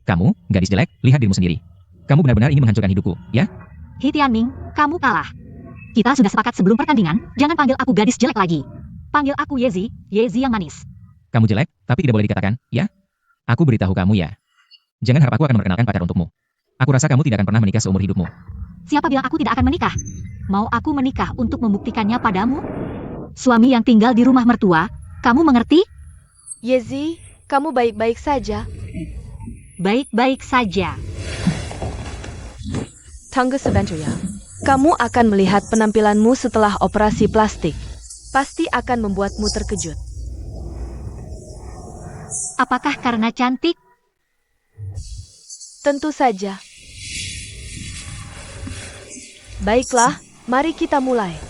Kamu, gadis jelek, lihat dirimu sendiri. Kamu benar-benar ingin menghancurkan hidupku, ya? He Tianming, kamu kalah. Kita sudah sepakat sebelum pertandingan, jangan panggil aku gadis jelek lagi. Panggil aku Yezi, Yezi yang manis. Kamu jelek, tapi tidak boleh dikatakan, ya? Aku beritahu kamu ya. Jangan harap aku akan memperkenalkan pacar untukmu. Aku rasa kamu tidak akan pernah menikah seumur hidupmu. Siapa bilang aku tidak akan menikah? Mau aku menikah untuk membuktikannya padamu? Suami yang tinggal di rumah mertua, kamu mengerti? Yezi, kamu baik-baik saja. Baik-baik saja. Tunggu sebentar ya. Kamu akan melihat penampilanmu setelah operasi plastik. Pasti akan membuatmu terkejut. Apakah karena cantik? Tentu saja. Baiklah, mari kita mulai.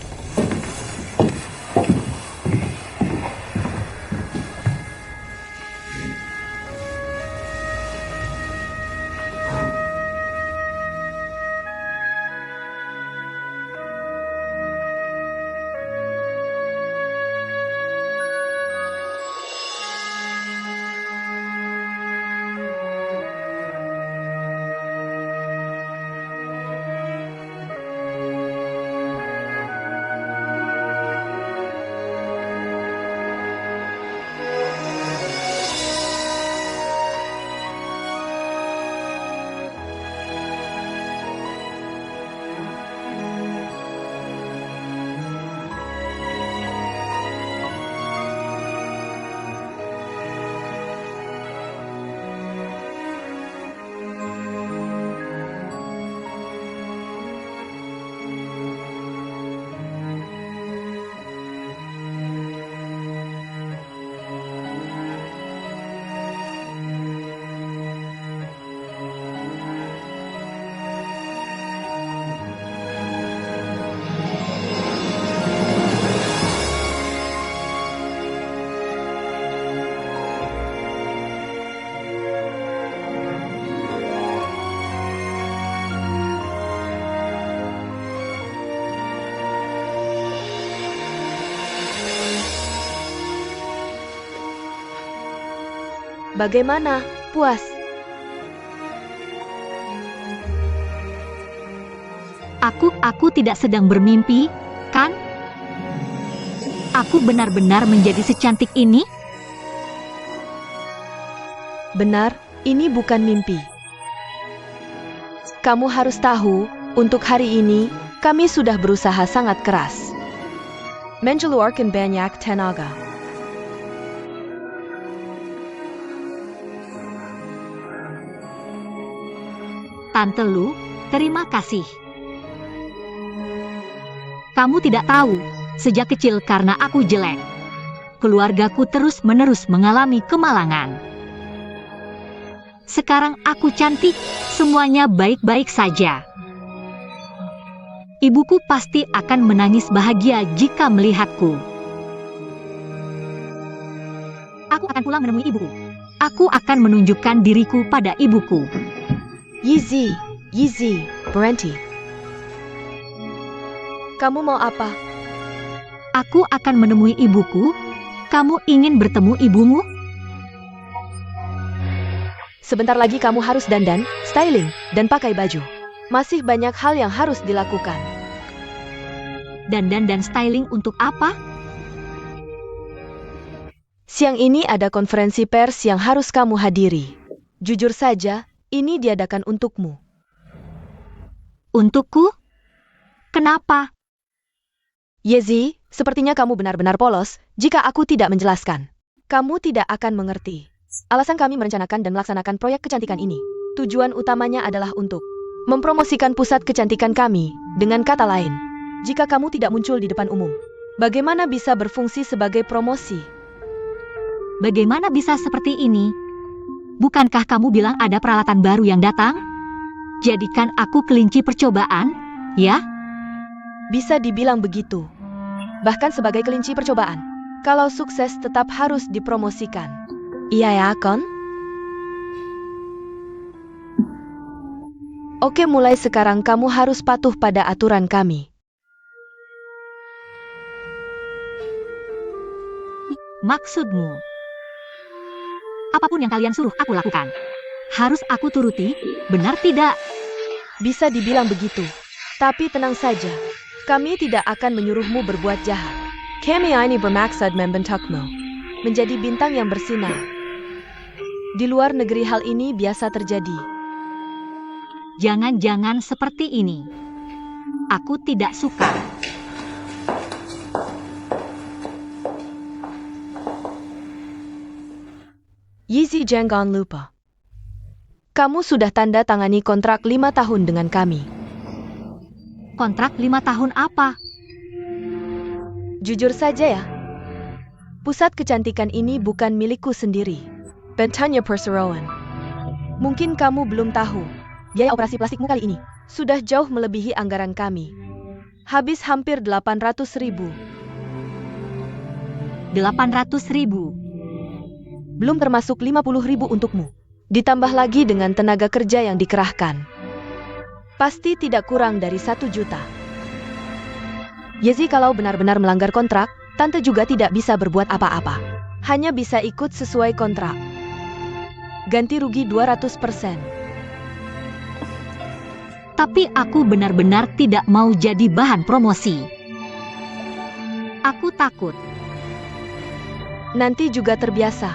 Bagaimana? Puas? Aku tidak sedang bermimpi, kan? Aku benar-benar menjadi secantik ini? Benar, ini bukan mimpi. Kamu harus tahu, untuk hari ini, kami sudah berusaha sangat keras. Mengeluarkan banyak tenaga. Tante Lu, terima kasih. Kamu tidak tahu, sejak kecil karena aku jelek, keluargaku terus-menerus mengalami kemalangan. Sekarang aku cantik, semuanya baik-baik saja. Ibuku pasti akan menangis bahagia jika melihatku. Aku akan pulang menemui ibuku. Aku akan menunjukkan diriku pada ibuku. Yezi, berhenti. Kamu mau apa? Aku akan menemui ibuku. Kamu ingin bertemu ibumu? Sebentar lagi kamu harus dandan, styling, dan pakai baju. Masih banyak hal yang harus dilakukan. Dandan dan styling untuk apa? Siang ini ada konferensi pers yang harus kamu hadiri. Jujur saja, ini diadakan untukmu. Untukku? Kenapa? Yezi, sepertinya kamu benar-benar polos jika aku tidak menjelaskan. Kamu tidak akan mengerti. Alasan kami merencanakan dan melaksanakan proyek kecantikan ini. Tujuan utamanya adalah untuk mempromosikan pusat kecantikan kami. Dengan kata lain, jika kamu tidak muncul di depan umum, bagaimana bisa berfungsi sebagai promosi? Bagaimana bisa seperti ini? Bukankah kamu bilang ada peralatan baru yang datang? Jadikan aku kelinci percobaan, ya? Bisa dibilang begitu. Bahkan sebagai kelinci percobaan. Kalau sukses tetap harus dipromosikan. Iya ya, Kon? Oke, mulai sekarang kamu harus patuh pada aturan kami. Maksudmu? Apapun yang kalian suruh aku lakukan. Harus aku turuti, benar tidak? Bisa dibilang begitu. Tapi tenang saja. Kami tidak akan menyuruhmu berbuat jahat. Kami ini bermaksud membentukmu menjadi bintang yang bersinar. Di luar negeri hal ini biasa terjadi. Jangan-jangan seperti ini. Aku tidak suka. Yeezy jangan lupa. Kamu sudah tanda tangani kontrak 5 tahun dengan kami. Kontrak 5 tahun apa? Jujur saja ya. Pusat kecantikan ini bukan milikku sendiri. Bertanya perseroan. Mungkin kamu belum tahu. Biaya operasi plastikmu kali ini sudah jauh melebihi anggaran kami. Habis hampir 800.000. 800.000. Belum termasuk 50.000 untukmu. Ditambah lagi dengan tenaga kerja yang dikerahkan. Pasti tidak kurang dari 1 juta. Yeezy kalau benar-benar melanggar kontrak, Tante juga tidak bisa berbuat apa-apa. Hanya bisa ikut sesuai kontrak. Ganti rugi 200%. Tapi aku benar-benar tidak mau jadi bahan promosi. Aku takut. Nanti juga terbiasa.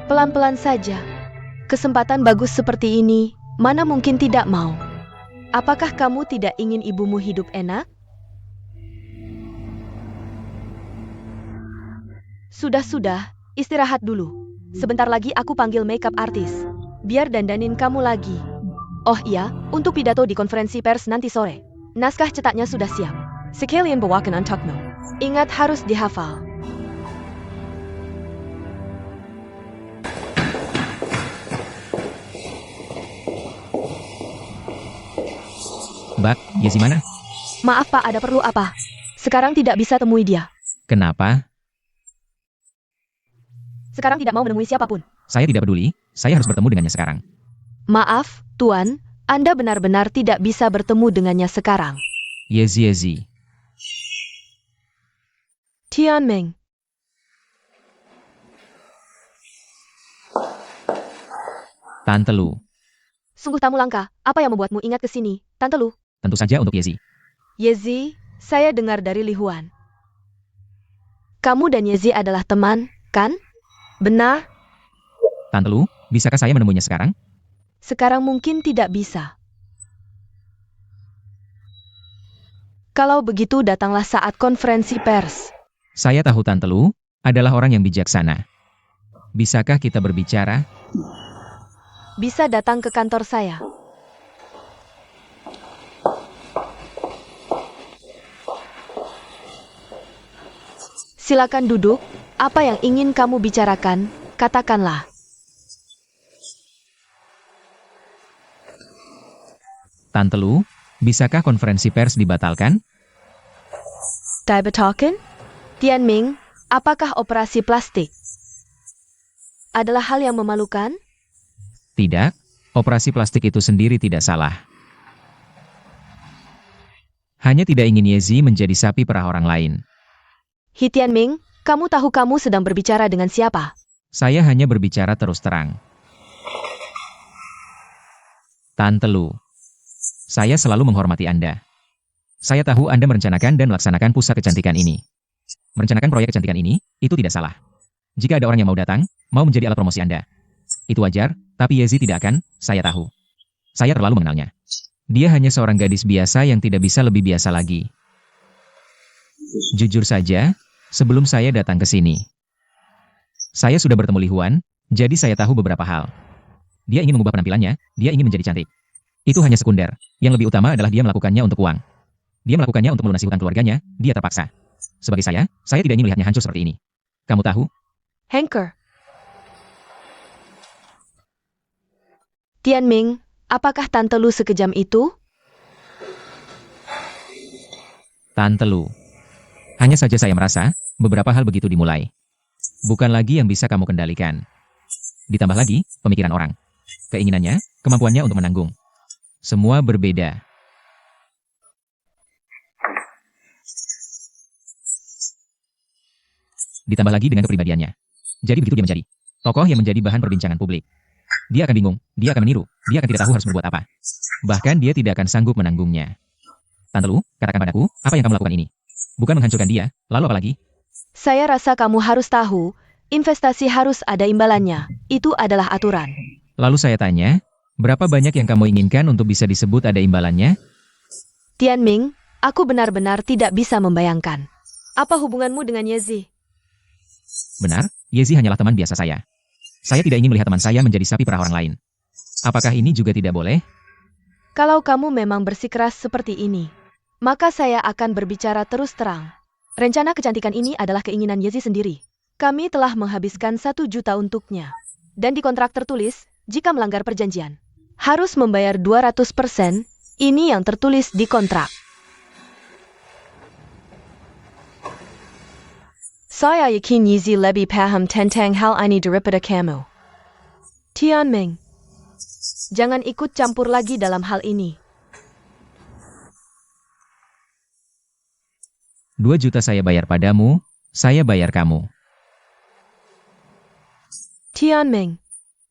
Pelan-pelan saja. Kesempatan bagus seperti ini, mana mungkin tidak mau. Apakah kamu tidak ingin ibumu hidup enak? Sudah, istirahat dulu. Sebentar lagi aku panggil makeup artis. Biar dandanin kamu lagi. Oh iya, untuk pidato di konferensi pers nanti sore. Naskah cetaknya sudah siap. Sekalian bawakan untukmu. Ingat harus dihafal. Mbak, Yeezy mana? Maaf Pak, ada perlu apa? Sekarang tidak bisa temui dia. Kenapa? Sekarang tidak mau menemui siapapun. Saya tidak peduli, saya harus bertemu dengannya sekarang. Maaf, Tuan, Anda benar-benar tidak bisa bertemu dengannya sekarang. Yeezy. Tianming. Tante Lu. Sungguh tamu langka, apa yang membuatmu ingat ke sini, Tante Lu? Tentu saja untuk Yeezy. Yeezy, saya dengar dari Li Huan. Kamu dan Yeezy adalah teman, kan? Benar? Tante Lu, bisakah saya menemuinya sekarang? Sekarang mungkin tidak bisa. Kalau begitu datanglah saat konferensi pers. Saya tahu Tante Lu adalah orang yang bijaksana. Bisakah kita berbicara? Bisa datang ke kantor saya. Silakan duduk. Apa yang ingin kamu bicarakan, katakanlah. Tante Lu, bisakah konferensi pers dibatalkan? Dibatalkan? Tianming, apakah operasi plastik adalah hal yang memalukan? Tidak, operasi plastik itu sendiri tidak salah. Hanya tidak ingin Yeezy menjadi sapi perah orang lain. Hi Tianming, kamu tahu kamu sedang berbicara dengan siapa? Saya hanya berbicara terus terang. Tante Lu, saya selalu menghormati Anda. Saya tahu Anda merencanakan dan melaksanakan pusat kecantikan ini. Merencanakan proyek kecantikan ini, itu tidak salah. Jika ada orang yang mau datang, mau menjadi alat promosi Anda. Itu wajar, tapi Yeezy tidak akan, saya tahu. Saya terlalu mengenalnya. Dia hanya seorang gadis biasa yang tidak bisa lebih biasa lagi. Jujur saja, sebelum saya datang ke sini, saya sudah bertemu Li Huan, jadi saya tahu beberapa hal. Dia ingin mengubah penampilannya, dia ingin menjadi cantik. Itu hanya sekunder, yang lebih utama adalah dia melakukannya untuk uang. Dia melakukannya untuk melunasi hutang keluarganya, dia terpaksa. Sebagai saya tidak ingin melihatnya hancur seperti ini. Kamu tahu? Hanker. Tianming, apakah Tante Lu sekejam itu? Tante Lu. Hanya saja saya merasa, beberapa hal begitu dimulai. Bukan lagi yang bisa kamu kendalikan. Ditambah lagi, pemikiran orang. Keinginannya, kemampuannya untuk menanggung. Semua berbeda. Ditambah lagi dengan kepribadiannya. Jadi begitu dia menjadi. Tokoh yang menjadi bahan perbincangan publik. Dia akan bingung, dia akan meniru, dia akan tidak tahu harus berbuat apa. Bahkan dia tidak akan sanggup menanggungnya. Tante Lu, katakan padaku, apa yang kamu lakukan ini? Bukan menghancurkan dia, lalu apa lagi? Saya rasa kamu harus tahu, investasi harus ada imbalannya. Itu adalah aturan. Lalu saya tanya, berapa banyak yang kamu inginkan untuk bisa disebut ada imbalannya? Tianming, aku benar-benar tidak bisa membayangkan. Apa hubunganmu dengan Yezi? Benar, Yezi hanyalah teman biasa saya. Saya tidak ingin melihat teman saya menjadi sapi perah orang lain. Apakah ini juga tidak boleh? Kalau kamu memang bersikeras seperti ini, maka saya akan berbicara terus terang. Rencana kecantikan ini adalah keinginan Yezi sendiri. Kami telah menghabiskan 1 juta untuknya. Dan di kontrak tertulis, jika melanggar perjanjian, harus membayar 200%, ini yang tertulis di kontrak. Saya yakin Yezi lebih paham tentang hal ini daripada kamu. Tianming, jangan ikut campur lagi dalam hal ini. 2 juta saya bayar padamu, saya bayar kamu. Tianming,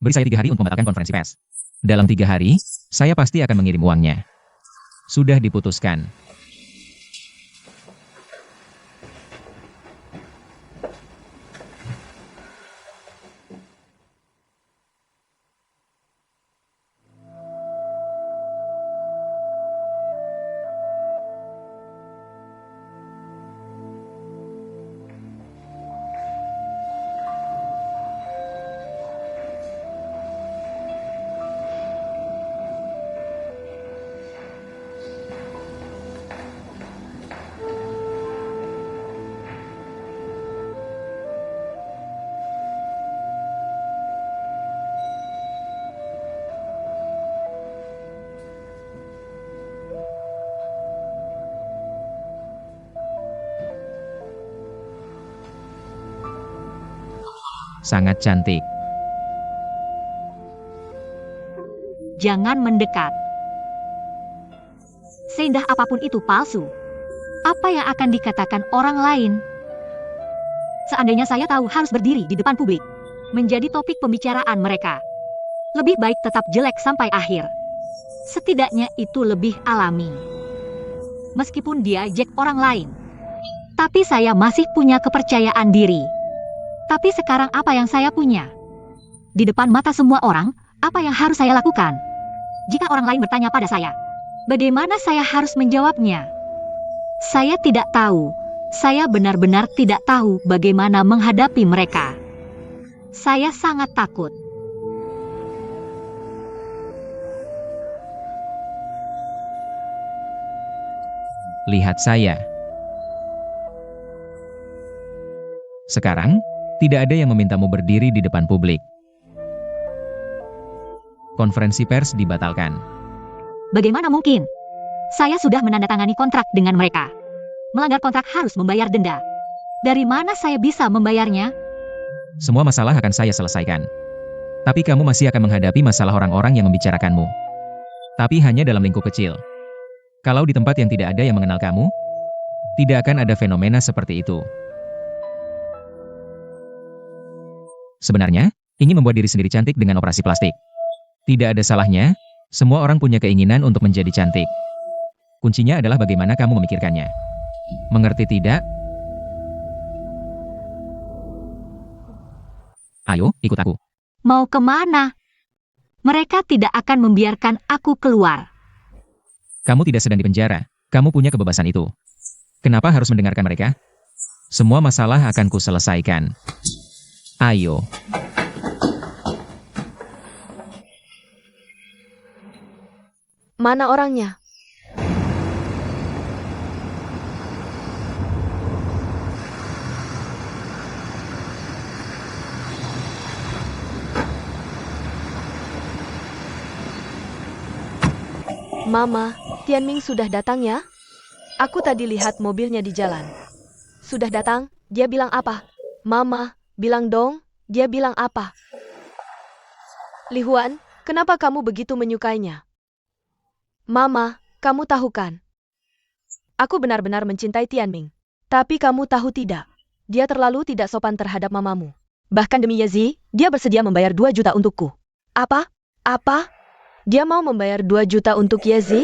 Beri saya 3 hari untuk membatalkan konferensi pers. Dalam 3 hari, saya pasti akan mengirim uangnya. Sudah diputuskan. Sangat cantik. Jangan mendekat. Seindah apapun itu palsu. Apa yang akan dikatakan orang lain? Seandainya saya tahu harus berdiri di depan publik, menjadi topik pembicaraan mereka, lebih baik tetap jelek sampai akhir. Setidaknya itu lebih alami. Meskipun diajak orang lain. Tapi saya masih punya kepercayaan diri. Tapi sekarang apa yang saya punya? Di depan mata semua orang, apa yang harus saya lakukan? Jika orang lain bertanya pada saya, bagaimana saya harus menjawabnya? Saya tidak tahu. Saya benar-benar tidak tahu bagaimana menghadapi mereka. Saya sangat takut. Lihat saya. Sekarang, tidak ada yang memintamu berdiri di depan publik. Konferensi pers dibatalkan. Bagaimana mungkin? Saya sudah menandatangani kontrak dengan mereka. Melanggar kontrak harus membayar denda. Dari mana saya bisa membayarnya? Semua masalah akan saya selesaikan. Tapi kamu masih akan menghadapi masalah orang-orang yang membicarakanmu. Tapi hanya dalam lingkup kecil. Kalau di tempat yang tidak ada yang mengenal kamu, tidak akan ada fenomena seperti itu. Sebenarnya, ingin membuat diri sendiri cantik dengan operasi plastik. Tidak ada salahnya, semua orang punya keinginan untuk menjadi cantik. Kuncinya adalah bagaimana kamu memikirkannya. Mengerti tidak? Ayo, ikut aku. Mau kemana? Mereka tidak akan membiarkan aku keluar. Kamu tidak sedang di penjara, kamu punya kebebasan itu. Kenapa harus mendengarkan mereka? Semua masalah akan kuselesaikan. Ayo. Mana orangnya? Mama, Tianming sudah datang ya? Aku tadi lihat mobilnya di jalan. Sudah datang? Dia bilang apa? Mama, bilang dong, dia bilang apa? Li Huan, kenapa kamu begitu menyukainya? Mama, kamu tahu kan? Aku benar-benar mencintai Tianming. Tapi kamu tahu tidak? Dia terlalu tidak sopan terhadap mamamu. Bahkan demi Yezi, dia bersedia membayar 2 juta untukku. Apa? Apa? Dia mau membayar 2 juta untuk Yezi?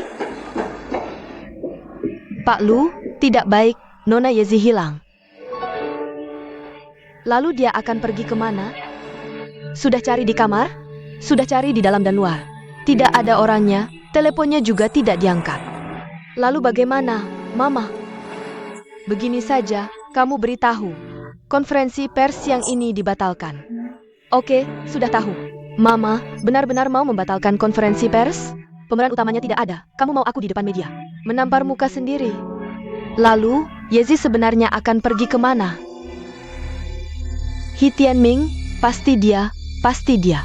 Pak Lu, tidak baik, Nona Yezi hilang. Lalu dia akan pergi kemana? Sudah cari di kamar? Sudah cari di dalam dan luar. Tidak ada orangnya, teleponnya juga tidak diangkat. Lalu bagaimana, Mama? Begini saja, kamu beritahu. Konferensi pers yang ini dibatalkan. Oke, sudah tahu. Mama, benar-benar mau membatalkan konferensi pers? Pemeran utamanya tidak ada, kamu mau aku di depan media. Menampar muka sendiri. Lalu, Yezi sebenarnya akan pergi kemana? He Tianming, pasti dia, pasti dia.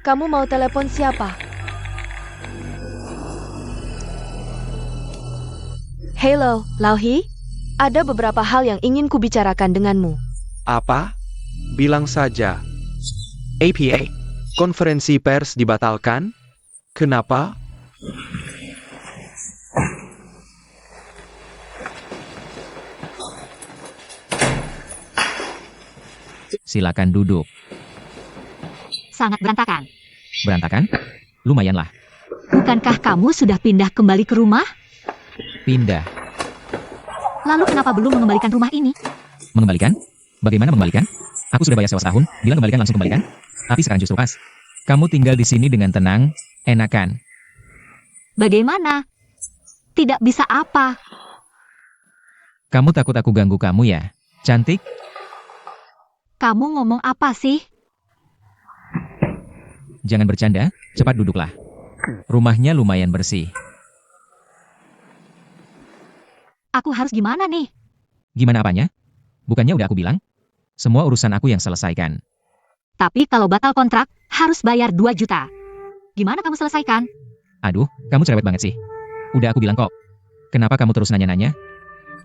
Kamu mau telepon siapa? Hello, Lauhi. Ada beberapa hal yang ingin kubicarakan denganmu. Apa? Bilang saja. APA, konferensi pers dibatalkan? Kenapa? Silakan duduk. Sangat berantakan. Berantakan? Lumayanlah. Bukankah kamu sudah pindah kembali ke rumah? Pindah. Lalu kenapa belum mengembalikan rumah ini? Mengembalikan? Bagaimana mengembalikan? Aku sudah bayar sewa setahun, bilang kembalikan langsung kembalikan. Tapi sekarang justru pas. Kamu tinggal di sini dengan tenang, enakan. Bagaimana? Tidak bisa apa? Kamu takut aku ganggu kamu ya? Cantik? Kamu ngomong apa sih? Jangan bercanda, cepat duduklah. Rumahnya lumayan bersih. Aku harus gimana nih? Gimana apanya? Bukannya udah aku bilang? Semua urusan aku yang selesaikan. Tapi kalau batal kontrak, harus bayar 2 juta. Gimana kamu selesaikan? Aduh, kamu cerewet banget sih. Udah aku bilang kok. Kenapa kamu terus nanya-nanya?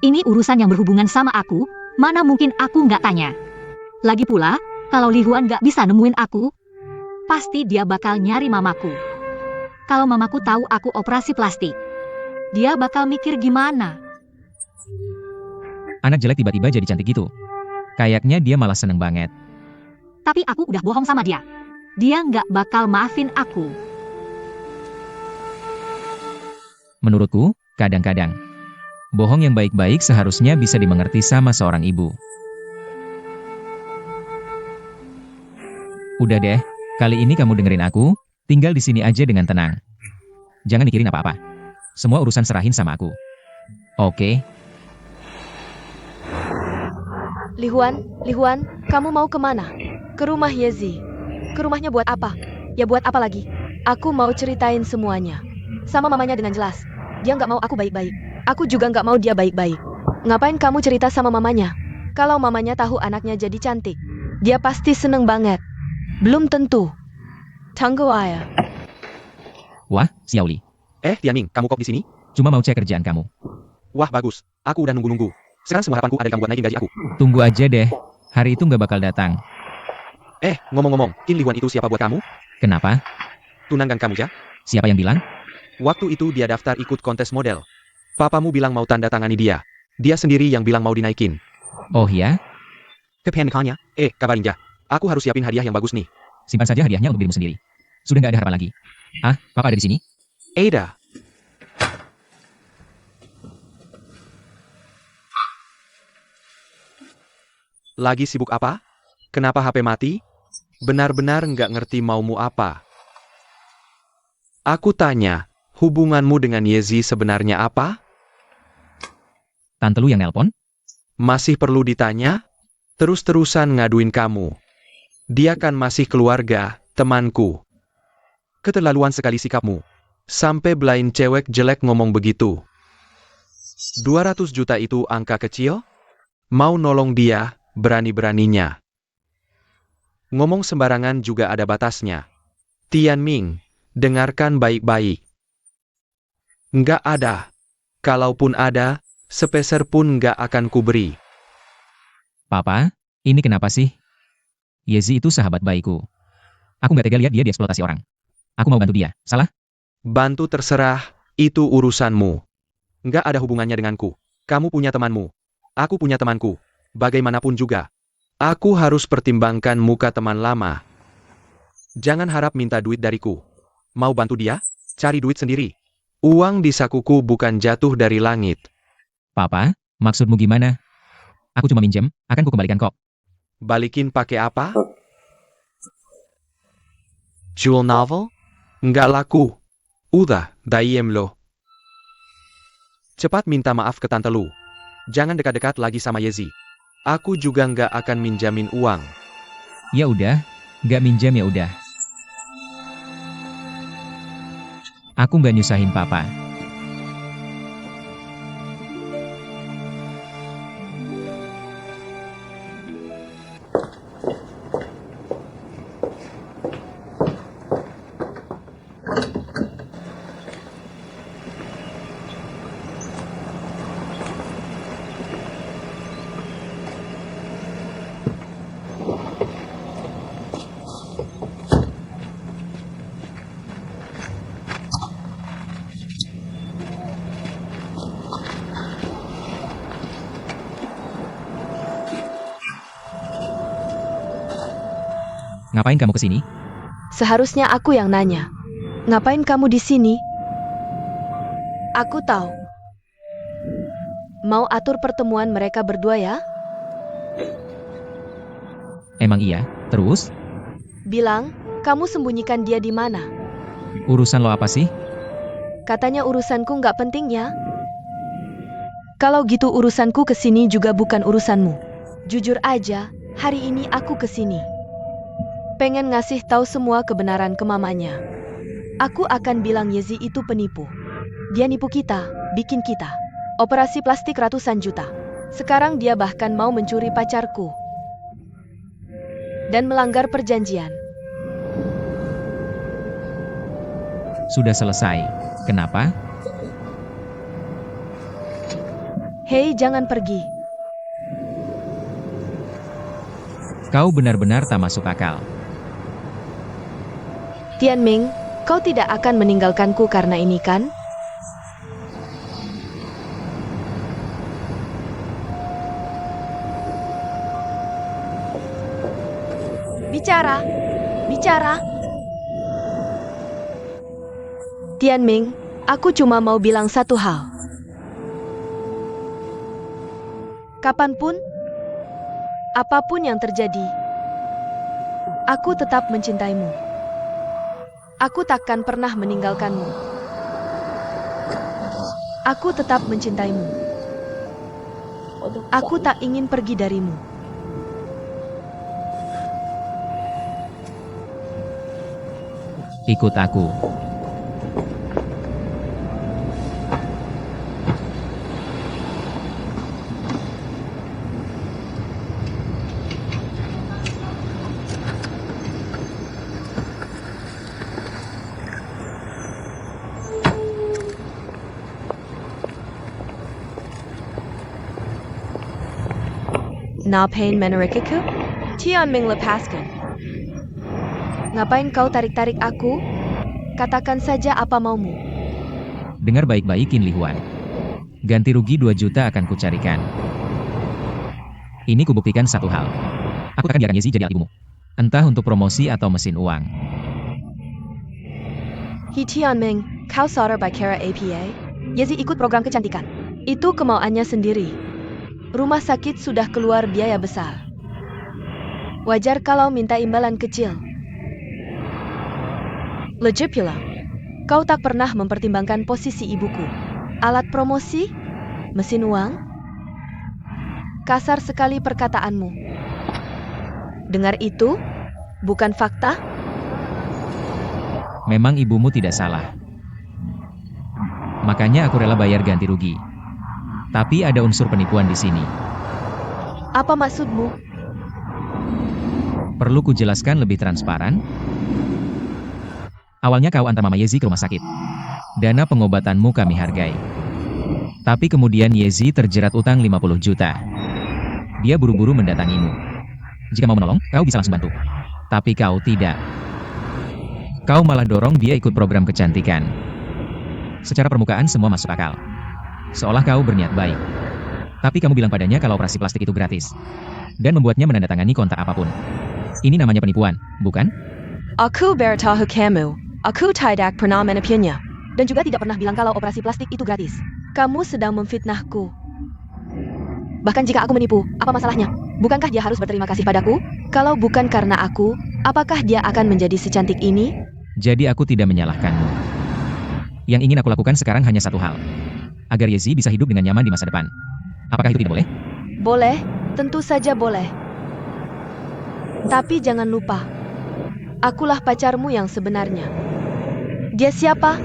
Ini urusan yang berhubungan sama aku, mana mungkin aku nggak tanya. Lagi pula, kalau Li Huan nggak bisa nemuin aku, pasti dia bakal nyari mamaku. Kalau mamaku tahu aku operasi plastik, dia bakal mikir gimana? Anak jelek tiba-tiba jadi cantik gitu. Kayaknya dia malah seneng banget. Tapi aku udah bohong sama dia. Dia nggak bakal maafin aku. Menurutku, kadang-kadang. Bohong yang baik-baik seharusnya bisa dimengerti sama seorang ibu. Udah deh, kali ini kamu dengerin aku, tinggal di sini aja dengan tenang. Jangan mikirin apa-apa. Semua urusan serahin sama aku. Oke? Li Huan, kamu mau kemana? Ke rumah Yezi. Ke rumahnya buat apa? Ya buat apa lagi? Aku mau ceritain semuanya. Sama mamanya dengan jelas. Dia nggak mau aku baik-baik. Aku juga nggak mau dia baik-baik. Ngapain kamu cerita sama mamanya? Kalau mamanya tahu anaknya jadi cantik, dia pasti seneng banget. Belum tentu. Tunggu aja. Wah, Xiaoli. Tianming, kamu kok di sini? Cuma mau cek kerjaan kamu. Wah, bagus. Aku udah nunggu-nunggu. Sekarang semua harapanku ada di kamu buat naikin gaji aku. Tunggu aja deh. Hari itu nggak bakal datang. Ngomong-ngomong, Qin Li Huan itu siapa buat kamu? Kenapa? Tunangan kamu ya? Siapa yang bilang? Waktu itu dia daftar ikut kontes model. Papamu bilang mau tanda tangani dia. Dia sendiri yang bilang mau dinaikin. Oh ya? Kependekannya, kabarin ya. Aku harus siapin hadiah yang bagus nih. Simpan saja hadiahnya untuk dirimu sendiri. Sudah nggak ada harapan lagi. Ah, papa ada di sini? Ada. Lagi sibuk apa? Kenapa HP mati? Benar-benar nggak ngerti maumu apa. Aku tanya, hubunganmu dengan Yezi sebenarnya apa? Tante lu yang nelpon? Masih perlu ditanya? Terus-terusan ngaduin kamu. Dia kan masih keluarga, temanku. Keterlaluan sekali sikapmu. Sampai belain cewek jelek ngomong begitu. 200 juta itu angka kecil? Mau nolong dia, berani-beraninya. Ngomong sembarangan juga ada batasnya. Tianming, dengarkan baik-baik. Nggak ada. Kalaupun ada, sepeser pun nggak akan kuberi. Papa, ini kenapa sih? Yezi itu sahabat baikku. Aku nggak tega lihat dia dieksploitasi orang. Aku mau bantu dia, salah? Bantu terserah, itu urusanmu. Nggak ada hubungannya denganku. Kamu punya temanmu. Aku punya temanku. Bagaimanapun juga, aku harus pertimbangkan muka teman lama. Jangan harap minta duit dariku. Mau bantu dia? Cari duit sendiri. Uang di sakuku bukan jatuh dari langit. Papa, maksudmu gimana? Aku cuma minjem, akan kukembalikan kok. Balikin pakai apa? Jewel novel? Nggak laku. Udah, diem lo. Cepat minta maaf ke Tante Lu. Jangan dekat-dekat lagi sama Yezi. Aku juga nggak akan minjamin uang. Ya udah, nggak minjem ya udah. Aku nggak nyusahin papa. Ngapain kamu kesini? Seharusnya aku yang nanya. Ngapain kamu di sini? Aku tahu. Mau atur pertemuan mereka berdua ya? Emang iya? Terus? Bilang, kamu sembunyikan dia di mana? Urusan lo apa sih? Katanya urusanku nggak penting ya? Kalau gitu urusanku kesini juga bukan urusanmu. Jujur aja, hari ini aku kesini. Pengen ngasih tahu semua kebenaran ke mamanya. Aku akan bilang Yezi itu penipu. Dia nipu kita, bikin kita. Operasi plastik ratusan juta. Sekarang dia bahkan mau mencuri pacarku. Dan melanggar perjanjian. Sudah selesai. Kenapa? Hei, jangan pergi. Kau benar-benar tak masuk akal. Tianming, kau tidak akan meninggalkanku karena ini kan? Bicara, bicara. Tianming, aku cuma mau bilang satu hal. Kapanpun, apapun yang terjadi, aku tetap mencintaimu. Aku takkan pernah meninggalkanmu. Aku tetap mencintaimu. Aku tak ingin pergi darimu. Ikut aku. Ngapain menarikku? Tianming, lepaskan. Ngapain kau tarik-tarik aku? Katakan saja apa maumu. Dengar baik-baik Qin Li Huan. Ganti rugi 2 juta akan kucarikan. Ini kubuktikan satu hal. Aku akan biarkan Yezi jadi ibumu. Entah untuk promosi atau mesin uang. He Tianming, kau sadar by Kara APA? Yezi ikut program kecantikan. Itu kemauannya sendiri. Rumah sakit sudah keluar biaya besar. Wajar kalau minta imbalan kecil. Lagi pula, kau tak pernah mempertimbangkan posisi ibuku. Alat promosi? Mesin uang? Kasar sekali perkataanmu. Dengar itu? Bukan fakta? Memang ibumu tidak salah. Makanya aku rela bayar ganti rugi. Tapi ada unsur penipuan di sini. Apa maksudmu? Perlu kujelaskan lebih transparan? Awalnya kau antar Mama Yezi ke rumah sakit. Dana pengobatanmu kami hargai. Tapi kemudian Yezi terjerat utang 50 juta. Dia buru-buru mendatangimu. Jika mau menolong, kau bisa langsung bantu. Tapi kau tidak. Kau malah dorong dia ikut program kecantikan. Secara permukaan semua masuk akal. Seolah kau berniat baik. Tapi kamu bilang padanya kalau operasi plastik itu gratis. Dan membuatnya menandatangani kontrak apapun. Ini namanya penipuan, bukan? Aku beritahu kamu, aku tidak pernah menipunya. Dan juga tidak pernah bilang kalau operasi plastik itu gratis. Kamu sedang memfitnahku. Bahkan jika aku menipu, apa masalahnya? Bukankah dia harus berterima kasih padaku? Kalau bukan karena aku, apakah dia akan menjadi secantik ini? Jadi aku tidak menyalahkanmu. Yang ingin aku lakukan sekarang hanya satu hal. Agar Yezi bisa hidup dengan nyaman di masa depan. Apakah itu tidak boleh? Boleh, tentu saja boleh. Tapi jangan lupa, akulah pacarmu yang sebenarnya. Dia siapa?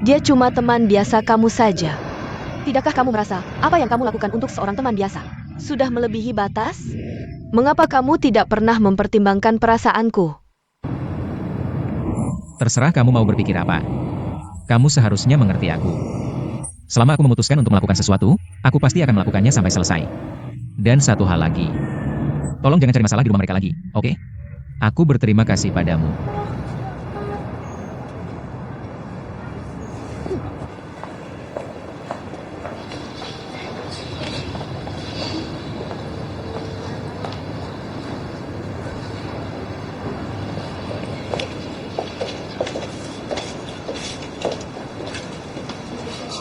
Dia cuma teman biasa kamu saja. Tidakkah kamu merasa apa yang kamu lakukan untuk seorang teman biasa sudah melebihi batas? Mengapa kamu tidak pernah mempertimbangkan perasaanku? Terserah kamu mau berpikir apa. Kamu seharusnya mengerti aku. Selama aku memutuskan untuk melakukan sesuatu, aku pasti akan melakukannya sampai selesai. Dan satu hal lagi. Tolong jangan cari masalah di rumah mereka lagi, oke? Aku berterima kasih padamu.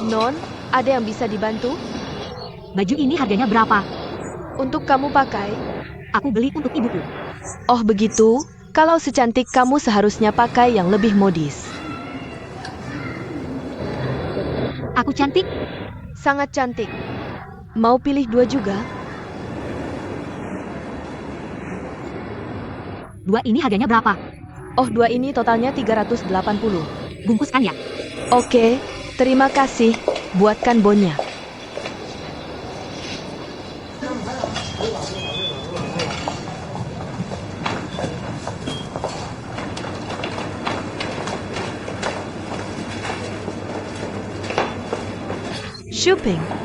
Non, ada yang bisa dibantu? Baju ini harganya berapa? Untuk kamu pakai? Aku beli untuk ibuku. Oh begitu? Kalau secantik kamu seharusnya pakai yang lebih modis. Aku cantik? Sangat cantik. Mau pilih 2 juga? 2 ini harganya berapa? Oh 2 ini totalnya 380. Bungkuskan ya? Oke, terima kasih. Buatkan bonnya.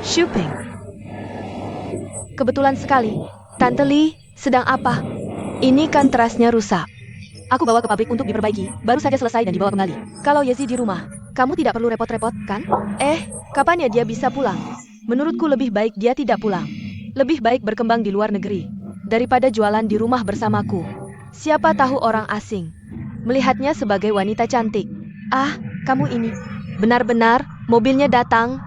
Shopping. Kebetulan sekali. Tante Lee, sedang apa? Ini kan terasnya rusak. Aku bawa ke pabrik untuk diperbaiki, baru saja selesai dan dibawa kembali. Kalau Yezi di rumah, kamu tidak perlu repot-repot, kan? Kapan ya dia bisa pulang? Menurutku lebih baik dia tidak pulang. Lebih baik berkembang di luar negeri, daripada jualan di rumah bersamaku. Siapa tahu orang asing melihatnya sebagai wanita cantik. Ah, kamu ini. Benar-benar, mobilnya datang.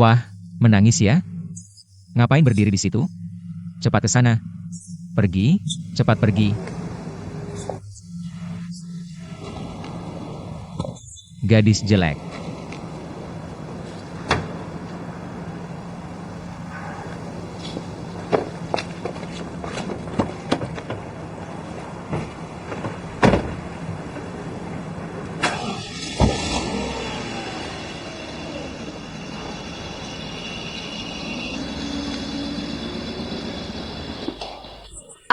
Wah, menangis ya? Ngapain berdiri di situ? Cepat ke sana. Pergi, cepat pergi. Gadis jelek.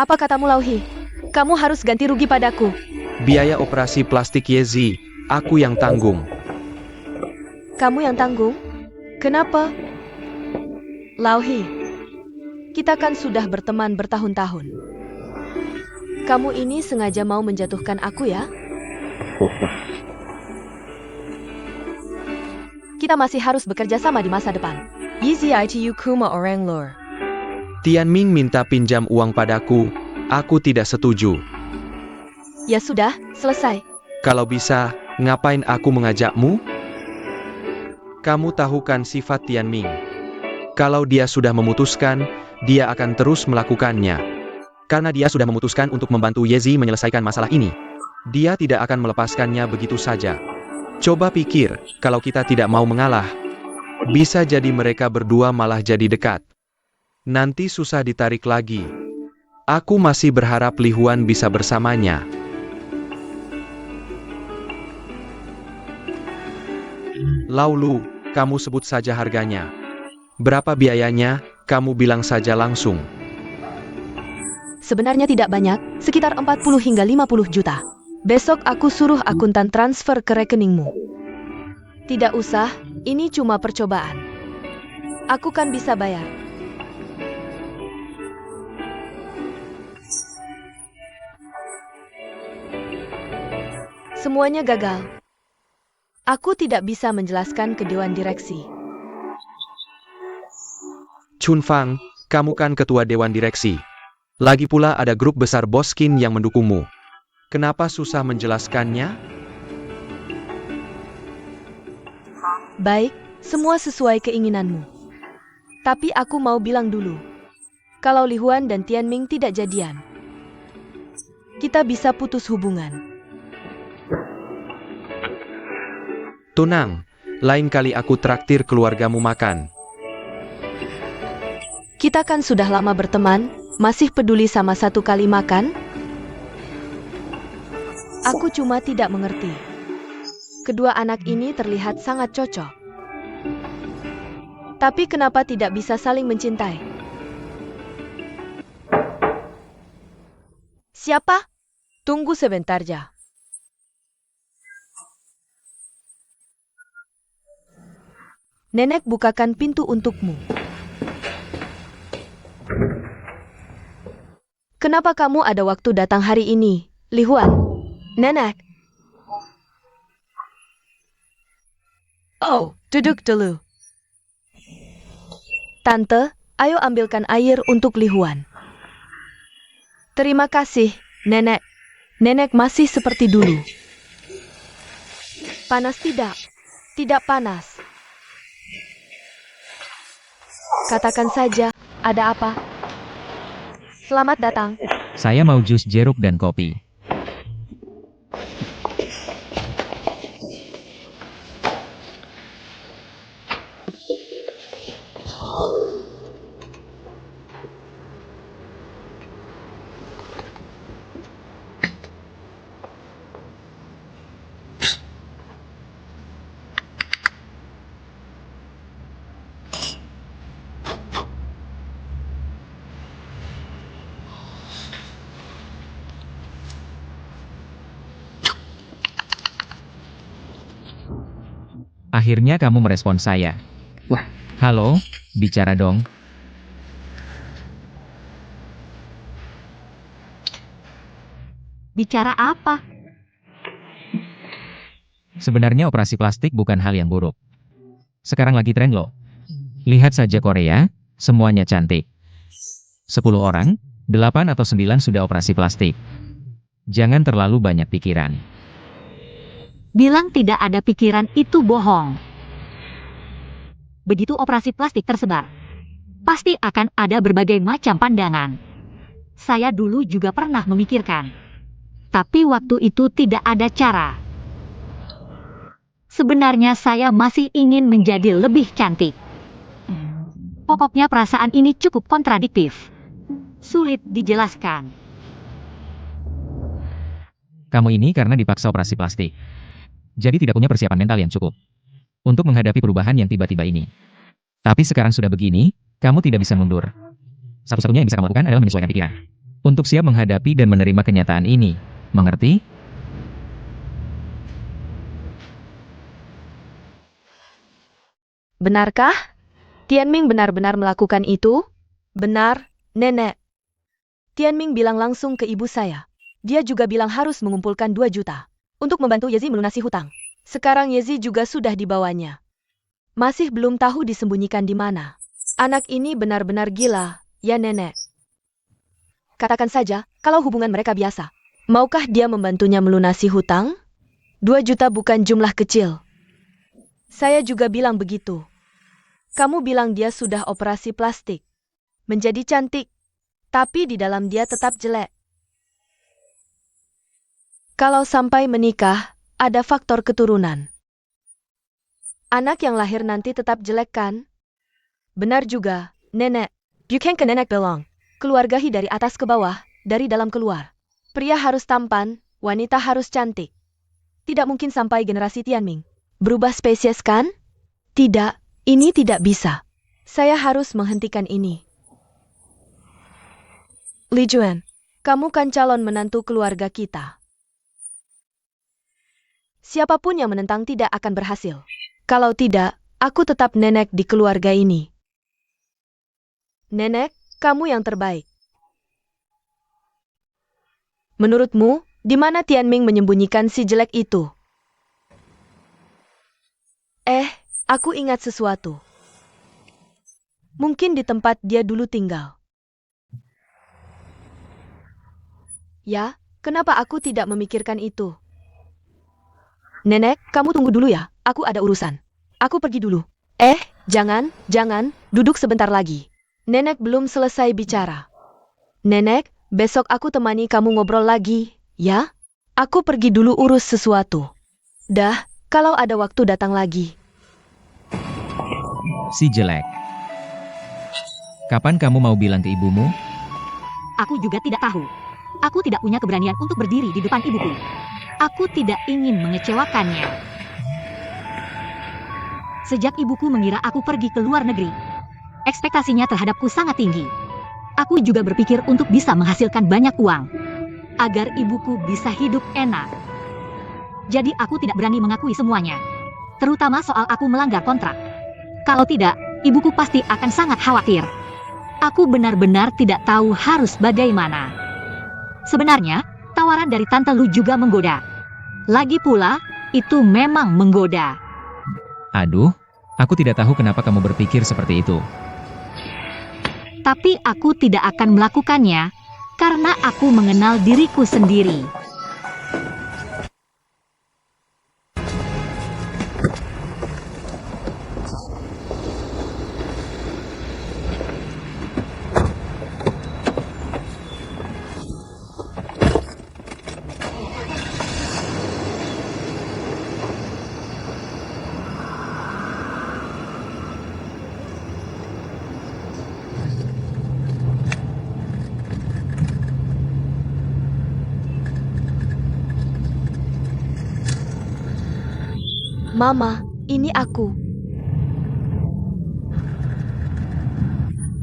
Apa katamu, Lauhi? Kamu harus ganti rugi padaku. Biaya operasi plastik Yezi, aku yang tanggung. Kamu yang tanggung? Kenapa? Lauhi, kita kan sudah berteman bertahun-tahun. Kamu ini sengaja mau menjatuhkan aku ya? Kita masih harus bekerja sama di masa depan. Yizi itu kuma orang lor. Tianming minta pinjam uang padaku, aku tidak setuju. Ya sudah, selesai. Kalau bisa, ngapain aku mengajakmu? Kamu tahu kan sifat Tianming. Kalau dia sudah memutuskan, dia akan terus melakukannya. Karena dia sudah memutuskan untuk membantu Yezi menyelesaikan masalah ini. Dia tidak akan melepaskannya begitu saja. Coba pikir, kalau kita tidak mau mengalah, bisa jadi mereka berdua malah jadi dekat. Nanti susah ditarik lagi. Aku masih berharap Li Huan bisa bersamanya. Laulu, kamu sebut saja harganya. Berapa biayanya, kamu bilang saja langsung. Sebenarnya tidak banyak, sekitar 40 hingga 50 juta. Besok aku suruh akuntan transfer ke rekeningmu. Tidak usah, ini cuma percobaan. Aku kan bisa bayar. Semuanya gagal. Aku tidak bisa menjelaskan ke Dewan Direksi. Chun Fang, kamu kan ketua Dewan Direksi. Lagi pula ada grup besar Boskin yang mendukungmu. Kenapa susah menjelaskannya? Baik, semua sesuai keinginanmu. Tapi aku mau bilang dulu. Kalau Li Huan dan Tianming tidak jadian, kita bisa putus hubungan. Tunang, lain kali aku traktir keluargamu makan. Kita kan sudah lama berteman, masih peduli sama satu kali makan? Aku cuma tidak mengerti. Kedua anak ini terlihat sangat cocok. Tapi kenapa tidak bisa saling mencintai? Siapa? Tunggu sebentar ya. Nenek bukakan pintu untukmu. Kenapa kamu ada waktu datang hari ini, Li Huan? Nenek. Oh, duduk dulu. Tante, ayo ambilkan air untuk Li Huan. Terima kasih, Nenek. Nenek masih seperti dulu. Panas tidak? Tidak panas. Katakan saja, ada apa? Selamat datang. Saya mau jus jeruk dan kopi. Akhirnya kamu merespon saya. Wah. Halo, bicara dong. Bicara apa? Sebenarnya operasi plastik bukan hal yang buruk. Sekarang lagi tren loh. Lihat saja Korea, semuanya cantik. 10 orang, 8 atau 9 sudah operasi plastik. Jangan terlalu banyak pikiran. Bilang tidak ada pikiran itu bohong. Begitu operasi plastik tersebar, pasti akan ada berbagai macam pandangan. Saya dulu juga pernah memikirkan, tapi waktu itu tidak ada cara. Sebenarnya saya masih ingin menjadi lebih cantik. Pokoknya perasaan ini cukup kontradiktif. Sulit dijelaskan. Kamu ini karena dipaksa operasi plastik. Jadi tidak punya persiapan mental yang cukup untuk menghadapi perubahan yang tiba-tiba ini. Tapi sekarang sudah begini, kamu tidak bisa mundur. Satu-satunya yang bisa kamu lakukan adalah menyesuaikan pikiran untuk siap menghadapi dan menerima kenyataan ini. Mengerti? Benarkah? Tianming benar-benar melakukan itu? Benar, Nenek. Tianming bilang langsung ke ibu saya. Dia juga bilang harus mengumpulkan 2 juta untuk membantu Yezi melunasi hutang. Sekarang Yezi juga sudah dibawanya. Masih belum tahu disembunyikan di mana. Anak ini benar-benar gila, ya Nenek. Katakan saja, kalau hubungan mereka biasa. Maukah dia membantunya melunasi hutang? 2 juta bukan jumlah kecil. Saya juga bilang begitu. Kamu bilang dia sudah operasi plastik. Menjadi cantik. Tapi di dalam dia tetap jelek. Kalau sampai menikah, ada faktor keturunan. Anak yang lahir nanti tetap jelek kan? Benar juga, Nenek. Bukan ke Nenek belong. Keluarga dari atas ke bawah, dari dalam keluar. Pria harus tampan, wanita harus cantik. Tidak mungkin sampai generasi Tianming. Berubah spesies kan? Tidak, ini tidak bisa. Saya harus menghentikan ini. Li Juan, kamu kan calon menantu keluarga kita. Siapapun yang menentang tidak akan berhasil. Kalau tidak, aku tetap nenek di keluarga ini. Nenek, kamu yang terbaik. Menurutmu, di mana Tianming menyembunyikan si jelek itu? Aku ingat sesuatu. Mungkin di tempat dia dulu tinggal. Ya, kenapa aku tidak memikirkan itu? Nenek, kamu tunggu dulu ya, aku ada urusan. Aku pergi dulu. Jangan, duduk sebentar lagi. Nenek belum selesai bicara. Nenek, besok aku temani kamu ngobrol lagi, ya? Aku pergi dulu urus sesuatu. Dah, kalau ada waktu datang lagi. Si jelek. Kapan kamu mau bilang ke ibumu? Aku juga tidak tahu. Aku tidak punya keberanian untuk berdiri di depan ibuku. Aku tidak ingin mengecewakannya. Sejak ibuku mengira aku pergi ke luar negeri, ekspektasinya terhadapku sangat tinggi. Aku juga berpikir untuk bisa menghasilkan banyak uang, agar ibuku bisa hidup enak. Jadi aku tidak berani mengakui semuanya, terutama soal aku melanggar kontrak. Kalau tidak, ibuku pasti akan sangat khawatir. Aku benar-benar tidak tahu harus bagaimana. Sebenarnya, tawaran dari Tante Lu juga menggoda. Lagi pula, itu memang menggoda. Aduh, aku tidak tahu kenapa kamu berpikir seperti itu. Tapi aku tidak akan melakukannya, karena aku mengenal diriku sendiri. Mama, ini aku.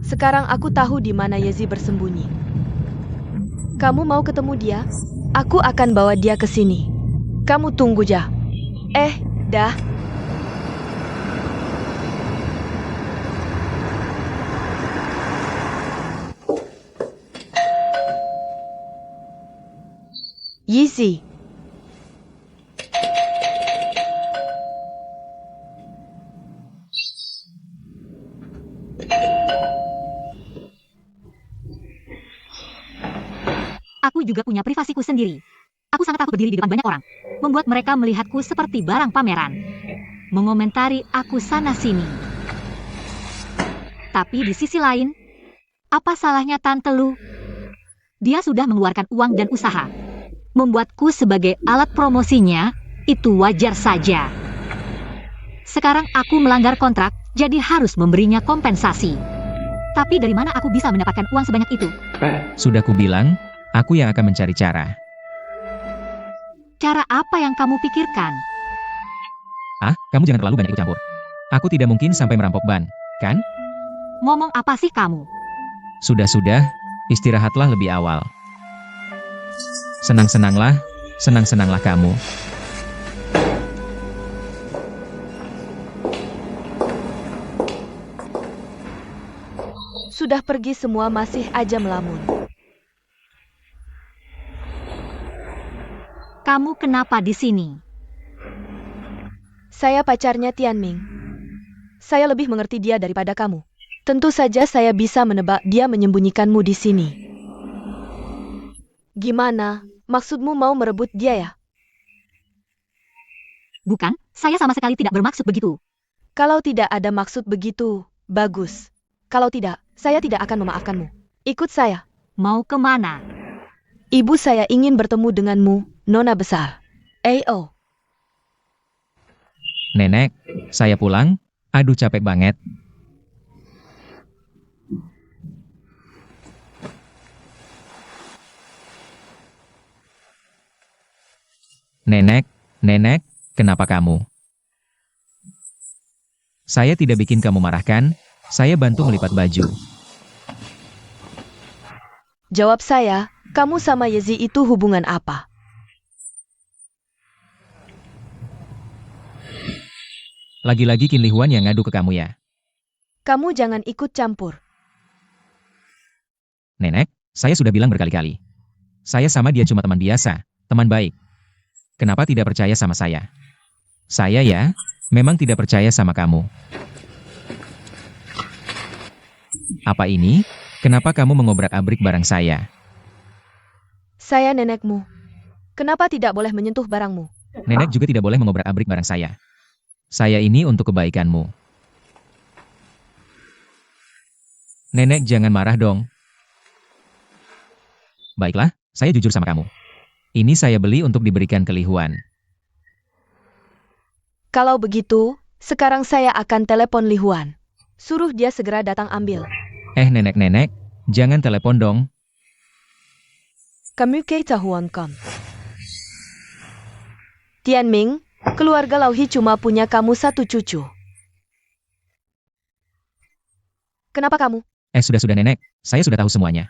Sekarang aku tahu di mana Yezi bersembunyi. Kamu mau ketemu dia? Aku akan bawa dia ke sini. Kamu tunggu aja. Dah. Yezi. Aku juga punya privasiku sendiri. Aku sangat takut berdiri di depan banyak orang, membuat mereka melihatku seperti barang pameran, mengomentari aku sana-sini. Tapi di sisi lain, apa salahnya Tante Lu? Dia sudah mengeluarkan uang dan usaha. Membuatku sebagai alat promosinya, itu wajar saja. Sekarang aku melanggar kontrak, jadi harus memberinya kompensasi. Tapi dari mana aku bisa mendapatkan uang sebanyak itu? Sudah kubilang, aku yang akan mencari cara. Cara apa yang kamu pikirkan? Ah, kamu jangan terlalu banyak ikut campur. Aku tidak mungkin sampai merampok ban, kan? Ngomong apa sih kamu? Sudah-sudah, istirahatlah lebih awal. Senang-senanglah kamu. Sudah pergi semua masih aja melamun. Kamu kenapa di sini? Saya pacarnya Tianming. Saya lebih mengerti dia daripada kamu. Tentu saja saya bisa menebak dia menyembunyikanmu di sini. Gimana? Maksudmu mau merebut dia ya? Bukan, saya sama sekali tidak bermaksud begitu. Kalau tidak ada maksud begitu, bagus. Kalau tidak, saya tidak akan memaafkanmu. Ikut saya. Mau kemana? Ibu saya ingin bertemu denganmu, Nona besar. Oh. Nenek, saya pulang. Aduh capek banget. Nenek, kenapa kamu? Saya tidak bikin kamu marah kan? Saya bantu melipat baju. Jawab saya, kamu sama Yezi itu hubungan apa? Lagi-lagi Qin Lihuan yang ngadu ke kamu ya? Kamu jangan ikut campur. Nenek, saya sudah bilang berkali-kali. Saya sama dia cuma teman biasa, teman baik. Kenapa tidak percaya sama saya? Saya ya, memang tidak percaya sama kamu. Apa ini? Kenapa kamu mengobrak-abrik barang saya? Saya nenekmu. Kenapa tidak boleh menyentuh barangmu? Nenek juga tidak boleh mengobrak-abrik barang saya. Saya ini untuk kebaikanmu. Nenek jangan marah dong. Baiklah, saya jujur sama kamu. Ini saya beli untuk diberikan ke Lihuan. Kalau begitu, sekarang saya akan telepon Lihuan. Suruh dia segera datang ambil. Nenek, jangan telepon dong. Kamu ketahuan. Tianming, keluarga Lauhi cuma punya kamu satu cucu. Kenapa kamu? Sudah nenek, saya sudah tahu semuanya.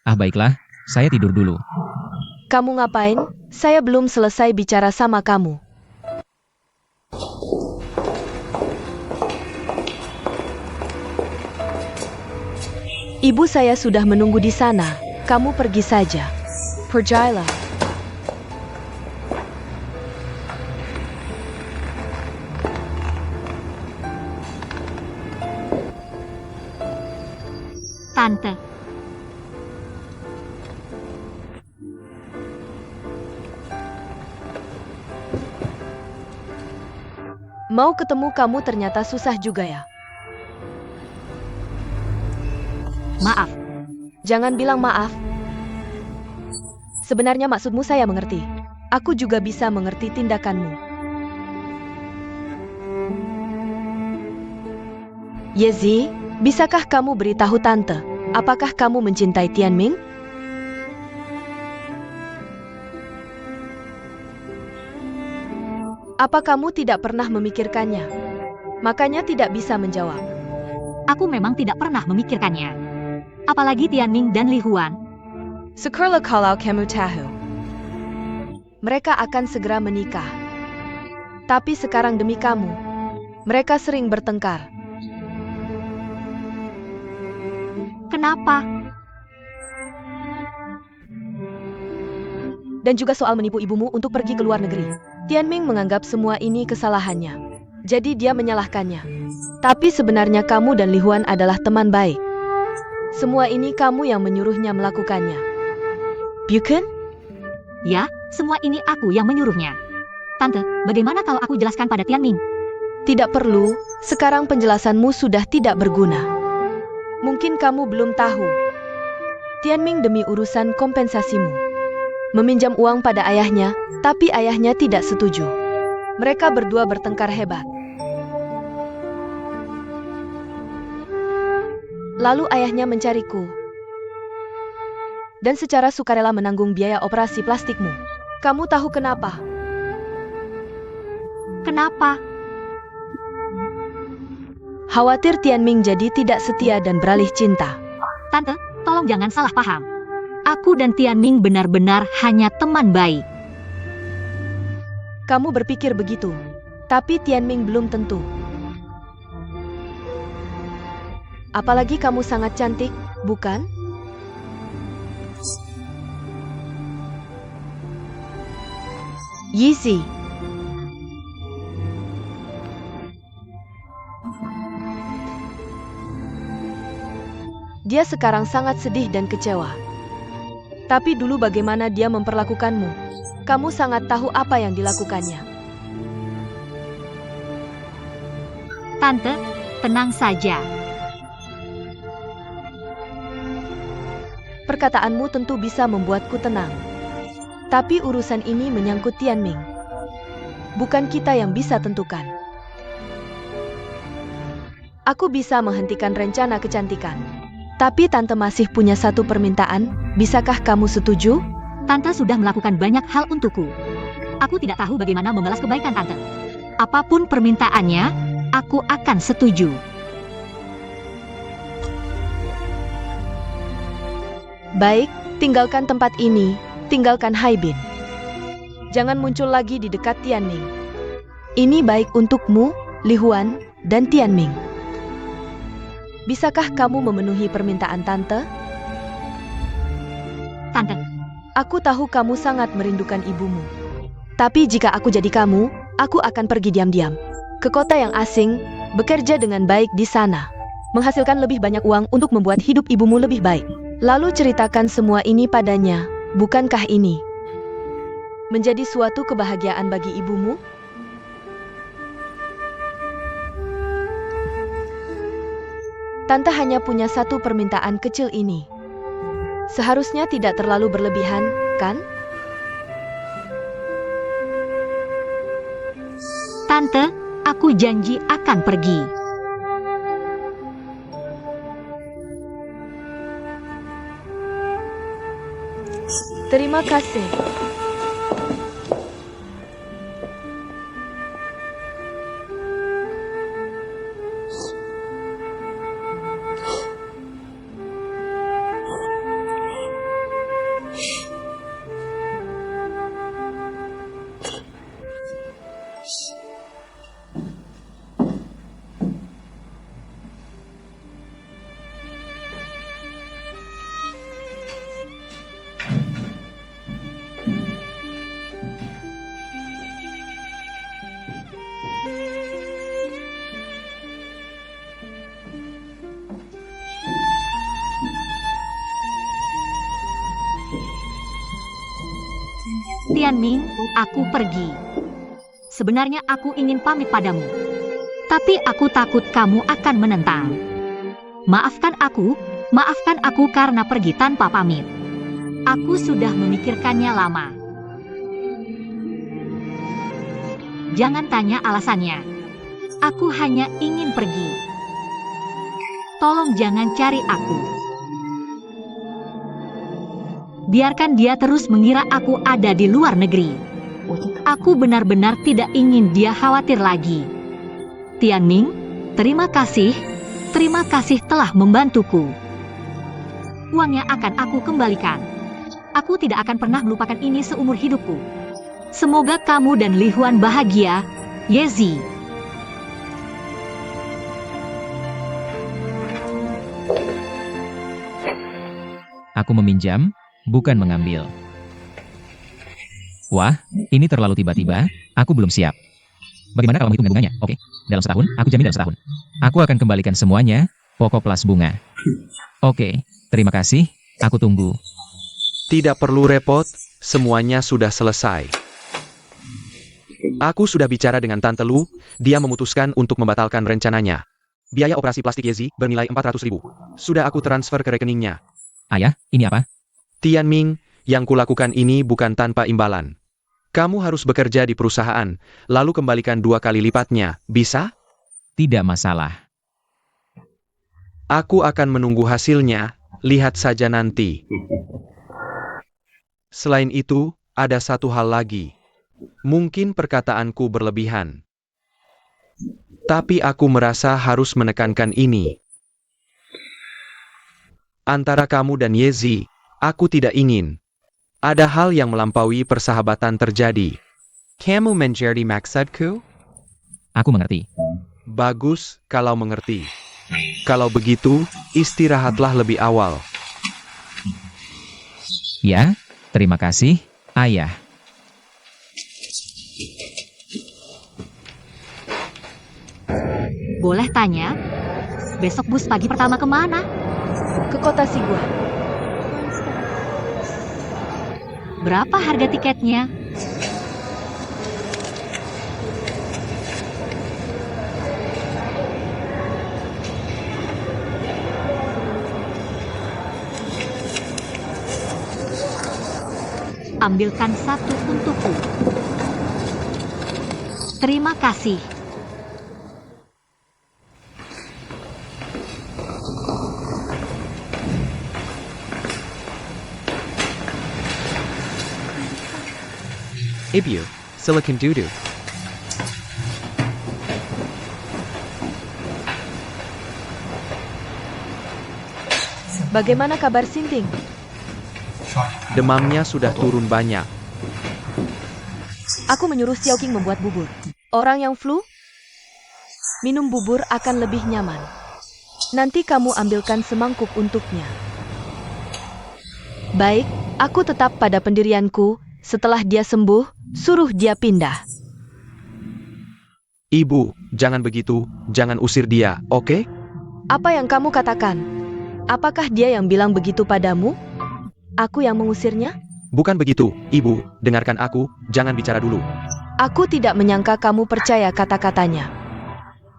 Baiklah, saya tidur dulu. Kamu ngapain? Saya belum selesai bicara sama kamu. Ibu saya sudah menunggu di sana. Kamu pergi saja. Pergilah. Tante. Mau ketemu kamu ternyata susah juga ya. Maaf. Jangan bilang maaf. Sebenarnya maksudmu saya mengerti. Aku juga bisa mengerti tindakanmu. Yezi, bisakah kamu beritahu Tante, apakah kamu mencintai Tianming? Apa kamu tidak pernah memikirkannya? Makanya tidak bisa menjawab. Aku memang tidak pernah memikirkannya. Apalagi Tianming dan Lihuan. Syukurlah kalau kamu tahu. Mereka akan segera menikah. Tapi sekarang demi kamu, mereka sering bertengkar. Kenapa? Dan juga soal menipu ibumu untuk pergi ke luar negeri. Tianming menganggap semua ini kesalahannya. Jadi dia menyalahkannya. Tapi sebenarnya kamu dan Lihuan adalah teman baik. Semua ini kamu yang menyuruhnya melakukannya. Bukan? Ya, semua ini aku yang menyuruhnya. Tante, bagaimana kalau aku jelaskan pada Tianming? Tidak perlu, sekarang penjelasanmu sudah tidak berguna. Mungkin kamu belum tahu. Tianming demi urusan kompensasimu meminjam uang pada ayahnya, tapi ayahnya tidak setuju. Mereka berdua bertengkar hebat. Lalu ayahnya mencariku dan secara sukarela menanggung biaya operasi plastikmu. Kamu tahu kenapa? Kenapa? Khawatir Tianming jadi tidak setia dan beralih cinta. Tante, tolong jangan salah paham. Aku dan Tianming benar-benar hanya teman baik. Kamu berpikir begitu, tapi Tianming belum tentu. Apalagi kamu sangat cantik, bukan? Yizi. Dia sekarang sangat sedih dan kecewa. Tapi dulu bagaimana dia memperlakukanmu? Kamu sangat tahu apa yang dilakukannya. Tante, tenang saja. Perkataanmu tentu bisa membuatku tenang. Tapi urusan ini menyangkut Tianming. Bukan kita yang bisa tentukan. Aku bisa menghentikan rencana kecantikan. Tapi Tante masih punya satu permintaan, bisakah kamu setuju? Tante sudah melakukan banyak hal untukku. Aku tidak tahu bagaimana membalas kebaikan Tante. Apapun permintaannya, aku akan setuju. Baik, tinggalkan tempat ini, tinggalkan Haibin. Jangan muncul lagi di dekat Tianming. Ini baik untukmu, Li Huan, dan Tianming. Bisakah kamu memenuhi permintaan Tante? Tante, Aku tahu kamu sangat merindukan ibumu. Tapi jika aku jadi kamu, aku akan pergi diam-diam ke kota yang asing, bekerja dengan baik di sana, menghasilkan lebih banyak uang untuk membuat hidup ibumu lebih baik. Lalu ceritakan semua ini padanya, bukankah ini menjadi suatu kebahagiaan bagi ibumu? Tante hanya punya satu permintaan kecil ini. Seharusnya tidak terlalu berlebihan, kan? Tante, aku janji akan pergi. Terima kasih. Tianming, aku pergi. Sebenarnya aku ingin pamit padamu. Tapi aku takut kamu akan menentang. Maafkan aku karena pergi tanpa pamit. Aku sudah memikirkannya lama. Jangan tanya alasannya. Aku hanya ingin pergi. Tolong jangan cari aku. Biarkan dia terus mengira aku ada di luar negeri. Aku benar-benar tidak ingin dia khawatir lagi. Tianming, terima kasih telah membantuku. Uangnya akan aku kembalikan. Aku tidak akan pernah melupakan ini seumur hidupku. Semoga kamu dan Li Huan bahagia, Yezi. Aku meminjam, bukan mengambil. Wah, ini terlalu tiba-tiba, aku belum siap. Bagaimana kalau menghitung bunganya? Oke, dalam setahun, aku jamin dalam setahun. Aku akan kembalikan semuanya, pokok plus bunga. Oke, terima kasih, aku tunggu. Tidak perlu repot, semuanya sudah selesai. Aku sudah bicara dengan Tante Lu, dia memutuskan untuk membatalkan rencananya. Biaya operasi plastik Yezi bernilai 400.000. Sudah aku transfer ke rekeningnya. Ayah, ini apa? Tianming, yang kulakukan ini bukan tanpa imbalan. Kamu harus bekerja di perusahaan, lalu kembalikan 2 kali lipatnya, bisa? Tidak masalah. Aku akan menunggu hasilnya, lihat saja nanti. Selain itu, ada satu hal lagi. Mungkin perkataanku berlebihan. Tapi aku merasa harus menekankan ini. Antara kamu dan Yezi, aku tidak ingin. Ada hal yang melampaui persahabatan terjadi. Kamu menjadi maksudku? Aku mengerti. Bagus kalau mengerti. Kalau begitu, istirahatlah lebih awal. Ya, terima kasih, Ayah. Boleh tanya, besok bus pagi pertama kemana? Ke kota Siguan. Berapa harga tiketnya? Ambilkan satu untukku. Terima kasih. Ibu, silakan duduk. Bagaimana kabar Sinting? Demamnya sudah turun banyak. Aku menyuruh Xiaoqing membuat bubur. Orang yang flu, minum bubur akan lebih nyaman. Nanti kamu ambilkan semangkuk untuknya. Baik, aku tetap pada pendirianku. Setelah dia sembuh, suruh dia pindah. Ibu, jangan begitu, jangan usir dia, oke? Apa yang kamu katakan? Apakah dia yang bilang begitu padamu? Aku yang mengusirnya? Bukan begitu, Ibu, dengarkan aku, jangan bicara dulu. Aku tidak menyangka kamu percaya kata-katanya.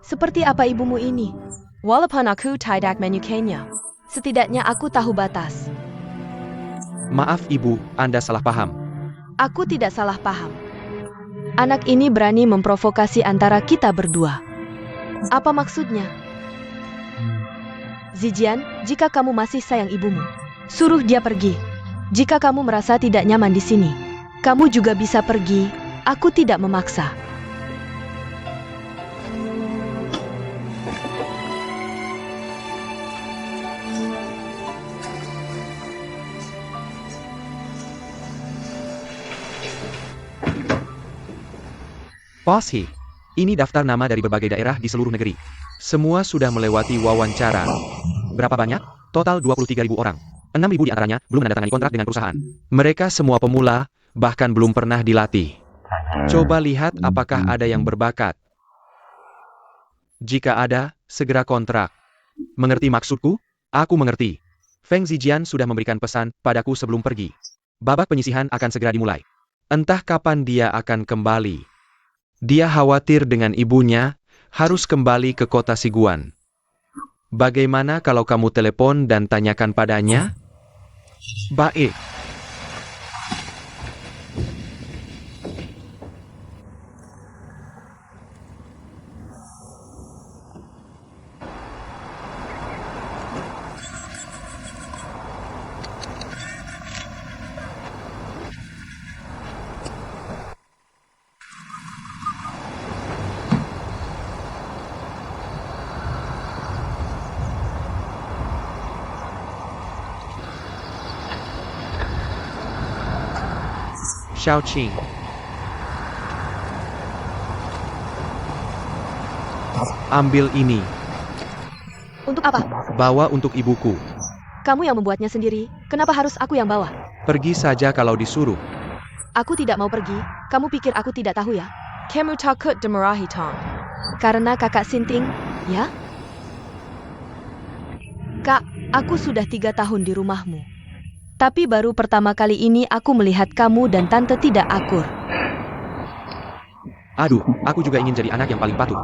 Seperti apa ibumu ini? Walaupun aku tidak menyukainya, setidaknya aku tahu batas. Maaf Ibu, Anda salah paham. Aku tidak salah paham. Anak ini berani memprovokasi antara kita berdua. Apa maksudnya? Zijian, jika kamu masih sayang ibumu, suruh dia pergi. Jika kamu merasa tidak nyaman di sini, kamu juga bisa pergi. Aku tidak memaksa. Poshi, ini daftar nama dari berbagai daerah di seluruh negeri. Semua sudah melewati wawancara. Berapa banyak? Total 23.000 orang. 6.000 di antaranya belum menandatangani kontrak dengan perusahaan. Mereka semua pemula, bahkan belum pernah dilatih. Coba lihat apakah ada yang berbakat. Jika ada, segera kontrak. Mengerti maksudku? Aku mengerti. Feng Zijian sudah memberikan pesan padaku sebelum pergi. Babak penyisihan akan segera dimulai. Entah kapan dia akan kembali. Dia khawatir dengan ibunya, harus kembali ke kota Siguan. Bagaimana kalau kamu telepon dan tanyakan padanya? Baik. Xiaoqing. Ambil ini. Untuk apa? Bawa untuk ibuku. Kamu yang membuatnya sendiri. Kenapa harus aku yang bawa? Pergi saja kalau disuruh. Aku tidak mau pergi. Kamu pikir aku tidak tahu ya? Kamu takut dimarahi Tong. Karena kakak Sinting, ya? Kak, aku sudah 3 tahun di rumahmu. Tapi baru pertama kali ini aku melihat kamu dan tante tidak akur. Aduh, aku juga ingin jadi anak yang paling patuh.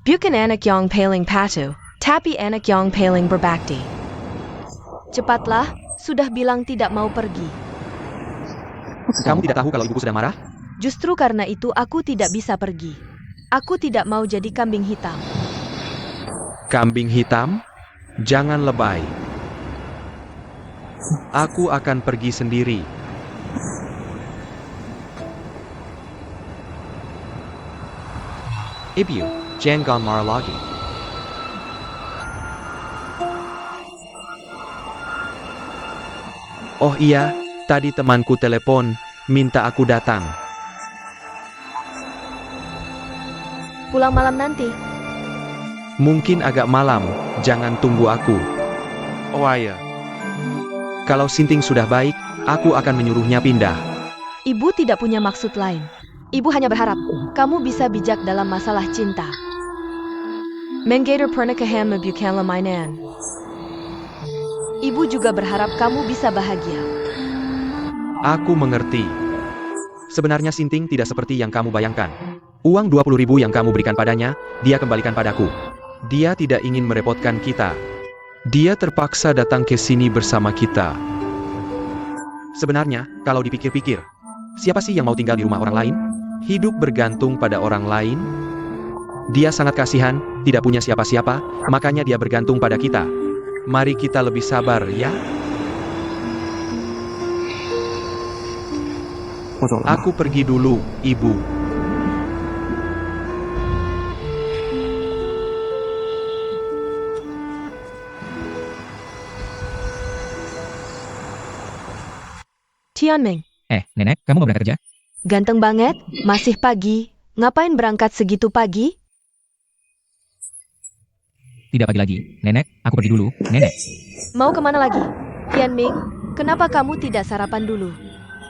Bukan anak yang paling patuh. Tapi anak yang paling berbakti. Cepatlah, sudah bilang tidak mau pergi. Kamu tidak tahu kalau ibuku sedang marah? Justru karena itu aku tidak bisa pergi. Aku tidak mau jadi kambing hitam. Kambing hitam? Jangan lebay. Aku akan pergi sendiri. Ibu, jangan marah lagi. Oh iya, tadi temanku telepon, minta aku datang. Pulang malam nanti. Mungkin agak malam, jangan tunggu aku. Oh iya. Kalau Sinting sudah baik, aku akan menyuruhnya pindah. Ibu tidak punya maksud lain. Ibu hanya berharap kamu bisa bijak dalam masalah cinta. Menggator pernikahan bukanlah mainan. Ibu juga berharap kamu bisa bahagia. Aku mengerti. Sebenarnya Sinting tidak seperti yang kamu bayangkan. Uang 20.000 yang kamu berikan padanya, dia kembalikan padaku. Dia tidak ingin merepotkan kita. Dia terpaksa datang ke sini bersama kita. Sebenarnya, kalau dipikir-pikir, siapa sih yang mau tinggal di rumah orang lain? Hidup bergantung pada orang lain? Dia sangat kasihan, tidak punya siapa-siapa, makanya dia bergantung pada kita. Mari kita lebih sabar, ya? Aku pergi dulu, Ibu. Tianming, Nenek, kamu mau berangkat kerja? ganteng banget, masih pagi. Ngapain berangkat segitu pagi? Tidak pagi lagi. Nenek, aku pergi dulu. Nenek. Mau kemana lagi? Tianming, kenapa kamu tidak sarapan dulu?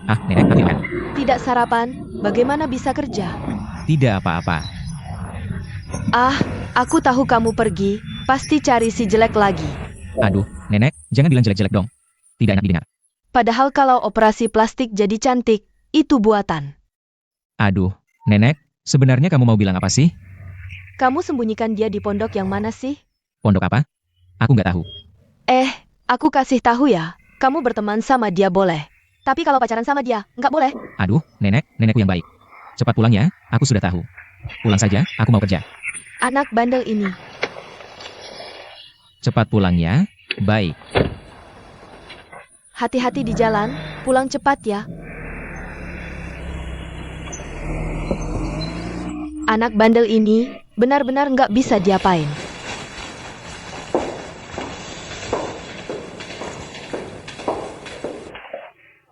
Ah, nenek, ambilkan. Tidak sarapan, bagaimana bisa kerja? Tidak apa-apa. Ah, aku tahu kamu pergi, pasti cari si jelek lagi. Aduh, nenek, jangan bilang jelek-jelek dong. Tidak enak didengar. Padahal kalau operasi plastik jadi cantik, itu buatan. Aduh, nenek, sebenarnya kamu mau bilang apa sih? Kamu sembunyikan dia di pondok yang mana sih? Pondok apa? Aku nggak tahu. Aku kasih tahu ya, kamu berteman sama dia boleh. Tapi kalau pacaran sama dia, nggak boleh. Aduh, nenek, nenekku yang baik. Cepat pulang ya, aku sudah tahu. Pulang saja, aku mau kerja. Anak bandel ini. Cepat pulang ya, baik. Hati-hati di jalan, pulang cepat ya. Anak bandel ini benar-benar nggak bisa diapain.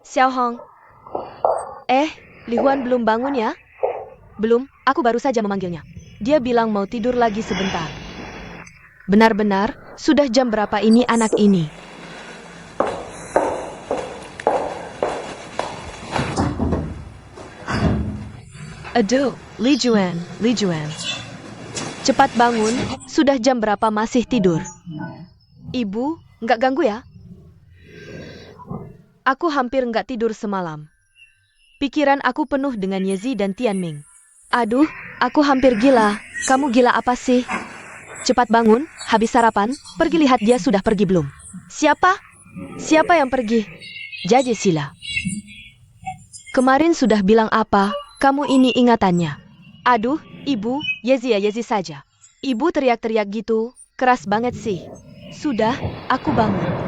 Xiao Hong. Li Huan belum bangun ya? Belum, aku baru saja memanggilnya. Dia bilang mau tidur lagi sebentar. Benar-benar, sudah jam berapa ini anak ini? Aduh, Li Juan. Cepat bangun, sudah jam berapa masih tidur? Ibu, nggak ganggu ya? Aku hampir nggak tidur semalam. Pikiran aku penuh dengan Yezi dan Tianming. Aduh, aku hampir gila. Kamu gila apa sih? Cepat bangun, habis sarapan, pergi lihat dia sudah pergi belum. Siapa? Siapa yang pergi? Jaje Sila. Kemarin sudah bilang apa? Kamu ini ingatannya. Aduh, ibu, Yezi saja. Ibu teriak-teriak gitu, keras banget sih. Sudah, aku bangun.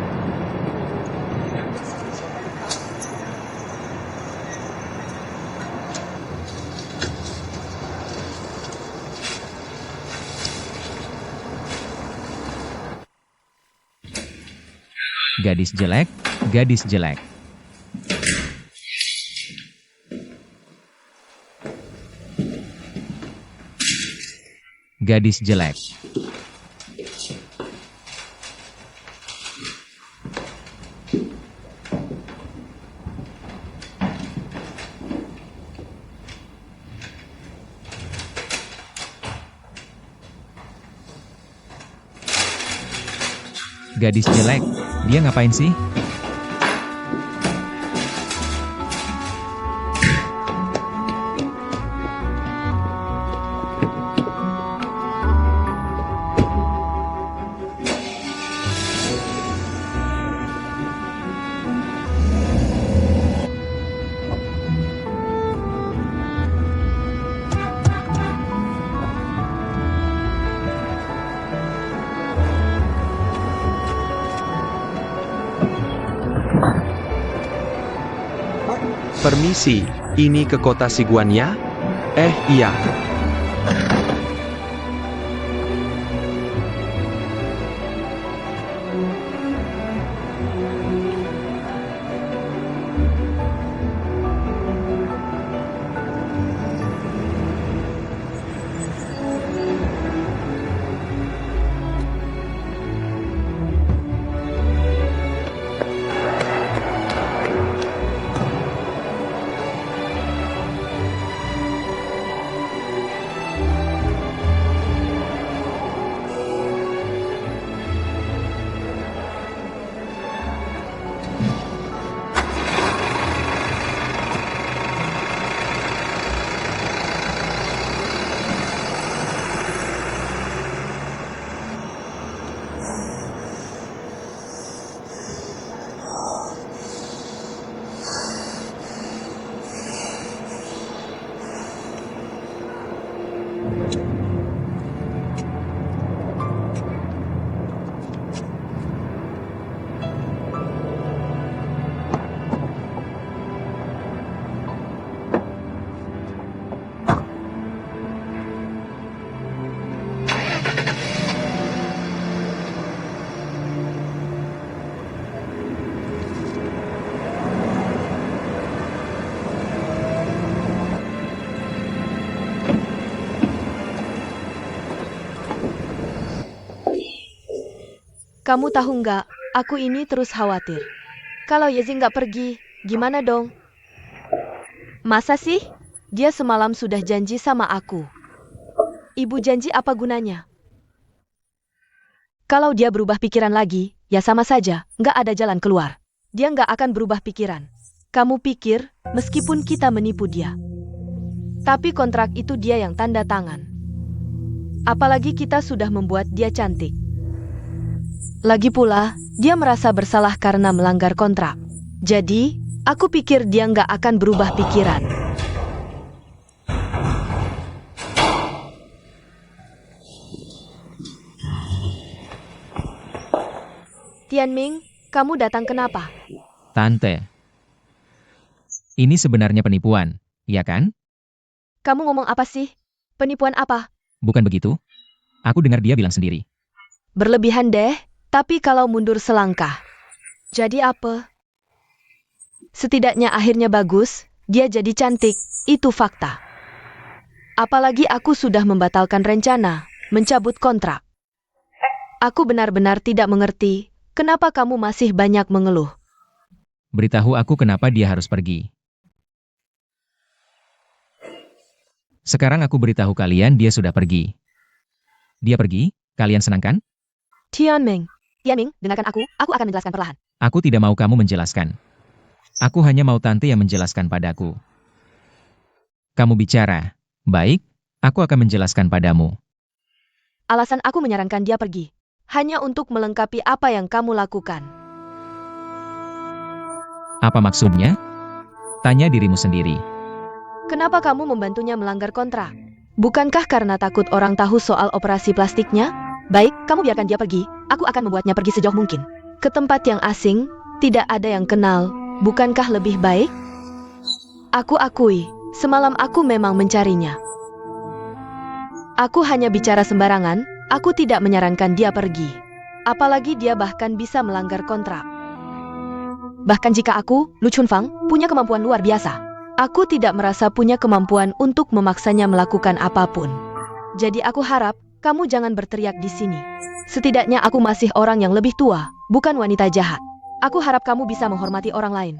Gadis jelek, gadis jelek. Gadis jelek. Gadis jelek, dia ngapain sih? Permisi, ini ke kota Siguan ya? Iya. Kamu tahu nggak, aku ini terus khawatir. Kalau Yezi nggak pergi, gimana dong? Masa sih? Dia semalam sudah janji sama aku. Ibu janji apa gunanya? Kalau dia berubah pikiran lagi, ya sama saja, nggak ada jalan keluar. Dia nggak akan berubah pikiran. Kamu pikir, meskipun kita menipu dia. Tapi kontrak itu dia yang tanda tangan. Apalagi kita sudah membuat dia cantik. Lagi pula, dia merasa bersalah karena melanggar kontrak. Jadi, aku pikir dia nggak akan berubah pikiran. Tianming, kamu datang kenapa? Tante. Ini sebenarnya penipuan, ya kan? Kamu ngomong apa sih? Penipuan apa? Bukan begitu? Aku dengar dia bilang sendiri. Berlebihan deh, tapi kalau mundur selangkah. Jadi apa? Setidaknya akhirnya bagus, dia jadi cantik, itu fakta. Apalagi aku sudah membatalkan rencana, mencabut kontrak. Aku benar-benar tidak mengerti, kenapa kamu masih banyak mengeluh. Beritahu aku kenapa dia harus pergi. Sekarang aku beritahu kalian dia sudah pergi. Dia pergi, kalian senang kan? Tianming, dengarkan aku akan menjelaskan perlahan. Aku tidak mau kamu menjelaskan. Aku hanya mau tante yang menjelaskan padaku. Kamu bicara. Baik, aku akan menjelaskan padamu. Alasan aku menyarankan dia pergi, hanya untuk melengkapi apa yang kamu lakukan. Apa maksudnya? Tanya dirimu sendiri. Kenapa kamu membantunya melanggar kontrak? Bukankah karena takut orang tahu soal operasi plastiknya? Baik, kamu biarkan dia pergi, aku akan membuatnya pergi sejauh mungkin. Ke tempat yang asing, tidak ada yang kenal, bukankah lebih baik? Aku akui, semalam aku memang mencarinya. Aku hanya bicara sembarangan, aku tidak menyarankan dia pergi. Apalagi dia bahkan bisa melanggar kontrak. Bahkan jika aku, Lu Chunfang, punya kemampuan luar biasa, aku tidak merasa punya kemampuan untuk memaksanya melakukan apapun. Jadi aku harap, kamu jangan berteriak di sini. Setidaknya aku masih orang yang lebih tua, bukan wanita jahat. Aku harap kamu bisa menghormati orang lain.